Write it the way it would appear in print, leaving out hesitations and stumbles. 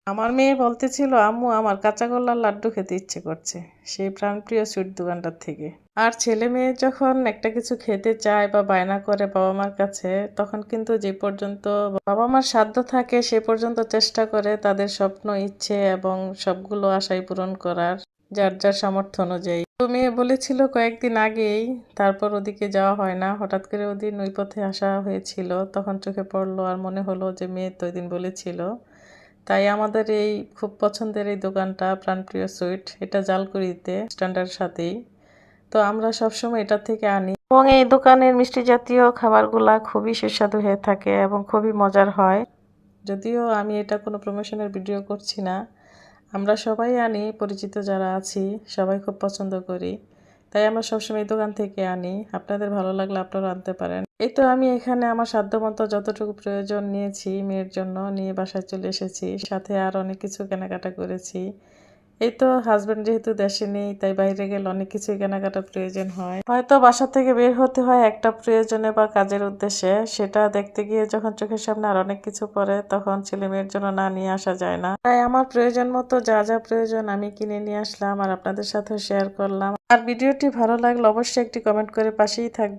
আমার মেয়ে বলতেছিল, আম্মু আমার কাঁচাগোল্লার লাড্ডু খেতে ইচ্ছে করছে সেই প্রাণপ্রিয় সুইট দোকানটার থেকে। আর ছেলে মেয়ে যখন একটা কিছু খেতে চায় বা বায়না করে বাবা মার কাছে, তখন কিন্তু যে পর্যন্ত বাবা মার সাধ্য থাকে সে পর্যন্ত চেষ্টা করে তাদের স্বপ্ন ইচ্ছে এবং সবগুলো আশাই পূরণ করার, যার যার সামর্থ্য অনুযায়ী। তো মেয়ে বলেছিল কয়েকদিন আগেই, তারপর ওদিকে যাওয়া হয় না। হঠাৎ করে ওদিন ওই পথে আসা হয়েছিল, তখন চোখে পড়লো আর মনে হলো যে মেয়ে তো ওই দিন বলেছিল। তাই আমাদের এই খুব পছন্দের এই দোকানটা প্রাণপ্রিয় সুইট, এটা জালকুড়িতে স্ট্যান্ডের সাথেই। তো আমরা সবসময় এটা থেকে আনি এবং এই দোকানের মিষ্টি জাতীয় খাবারগুলা খুবই সুস্বাদু হয়ে থাকে এবং খুবই মজার হয়। যদিও আমি এটা কোনো প্রমোশনের ভিডিও করছি না, আমরা সবাই আনি, পরিচিত যারা আছি সবাই খুব পছন্দ করি, তাই আমরা সবসময় এই দোকান থেকে আনি। আপনাদের ভালো লাগলে আপনারা আনতে পারেন। এই তো আমি এখানে আমার সাধ্যমতো যতটুকু প্রয়োজন নিয়েছি মেয়ের জন্য, নিয়ে বাসায় চলে এসেছি। সাথে আর অনেক কিছু কেনাকাটা করেছি। এই তো হাজবেন্ড যেহেতু দেশে নেই, তাই বাইরে গেলে অনেক কিছুই কেনাকাটার প্রয়োজন হয়। হয়তো বাসা থেকে বের হতে হয় একটা প্রয়োজনে বা কাজের উদ্দেশ্যে, সেটা দেখতে গিয়ে যখন চোখের সামনে আর অনেক কিছু পড়ে, তখন ছেলে মেয়ের জন্য না নিয়ে আসা যায় না। তাই আমার প্রয়োজন মতো যা যা প্রয়োজন আমি কিনে নিয়ে আসলাম আর আপনাদের সাথে শেয়ার করলাম। আর ভিডিওটি ভালো লাগলে অবশ্যই একটি কমেন্ট করে পাশেই থাকবে।